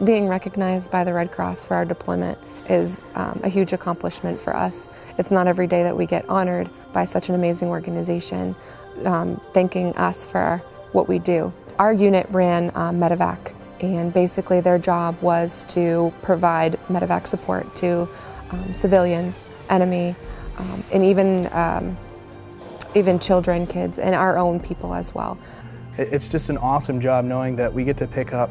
Being recognized by the Red Cross for our deployment is a huge accomplishment for us. It's not every day that we get honored by such an amazing organization thanking us for what we do. Our unit ran MEDEVAC, and basically their job was to provide MEDEVAC support to civilians, enemy, and even children, kids, and our own people as well. It's just an awesome job knowing that we get to pick up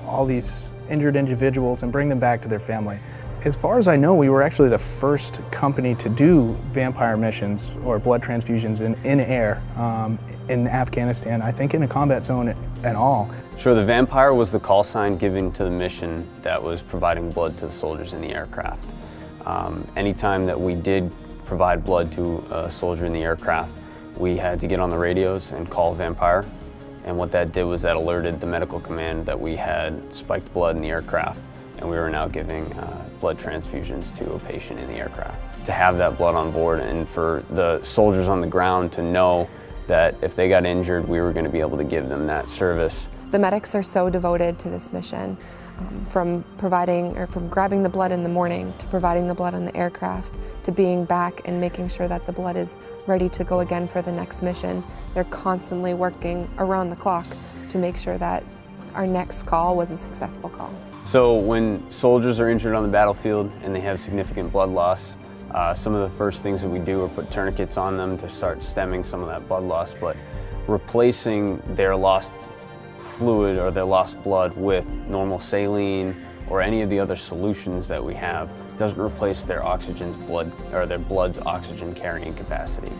all these injured individuals and bring them back to their family. As far as I know, we were actually the first company to do vampire missions or blood transfusions in air in Afghanistan, I think in a combat zone at all. Sure, the Vampire was the call sign given to the mission that was providing blood to the soldiers in the aircraft. Anytime that we did provide blood to a soldier in the aircraft, we had to get on the radios and call Vampire. And what that did was that alerted the medical command that we had spiked blood in the aircraft, and we were now giving blood transfusions to a patient in the aircraft. To have that blood on board and for the soldiers on the ground to know that if they got injured, we were going to be able to give them that service. The medics are so devoted to this mission, from grabbing the blood in the morning to providing the blood on the aircraft to being back and making sure that the blood is ready to go again for the next mission. They're constantly working around the clock to make sure that our next call was a successful call. So when soldiers are injured on the battlefield and they have significant blood loss, some of the first things that we do are put tourniquets on them to start stemming some of that blood loss, but replacing their lost fluid or their lost blood with normal saline or any of the other solutions that we have doesn't replace their blood's oxygen carrying capacity.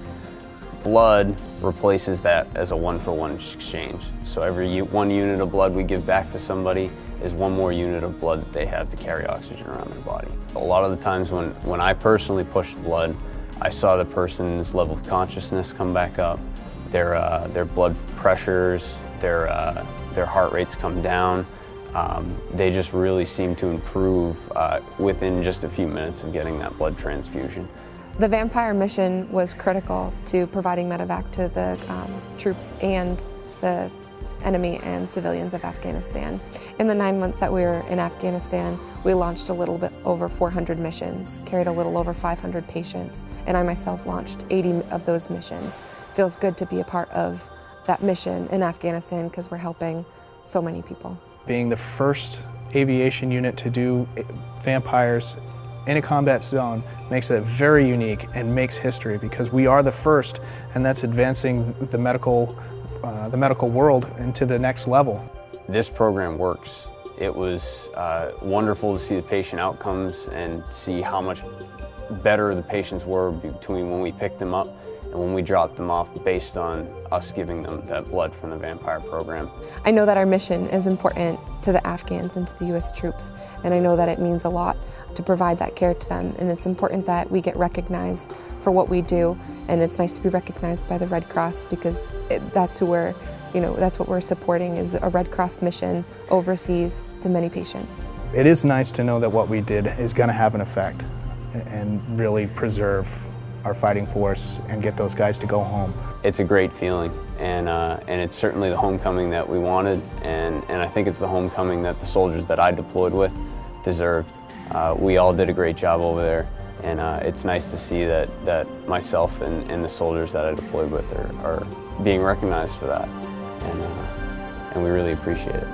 Blood replaces that as a one-for-one exchange. So every one unit of blood we give back to somebody is one more unit of blood that they have to carry oxygen around their body. A lot of the times when I personally pushed blood, I saw the person's level of consciousness come back up, their blood pressures, their heart rates come down. They just really seem to improve within just a few minutes of getting that blood transfusion. The Vampire mission was critical to providing MEDEVAC to the troops and the enemy and civilians of Afghanistan. In the 9 months that we were in Afghanistan, we launched a little bit over 400 missions, carried a little over 500 patients, and I myself launched 80 of those missions. Feels good to be a part of that mission in Afghanistan because we're helping so many people. Being the first aviation unit to do vampires in a combat zone makes it very unique and makes history because we are the first, and that's advancing the medical world into the next level. This program works. It was wonderful to see the patient outcomes and see how much better the patients were between when we picked them up and when we dropped them off based on us giving them that blood from the Vampire program. I know that our mission is important to the Afghans and to the U.S. troops, and I know that it means a lot to provide that care to them, and it's important that we get recognized for what we do, and it's nice to be recognized by the Red Cross because that's who we're, that's what we're supporting, is a Red Cross mission overseas to many patients. It is nice to know that what we did is going to have an effect and really preserve our fighting force and get those guys to go home. It's a great feeling, and it's certainly the homecoming that we wanted, and I think it's the homecoming that the soldiers that I deployed with deserved. We all did a great job over there, and it's nice to see that myself and the soldiers that I deployed with are being recognized for that, and we really appreciate it.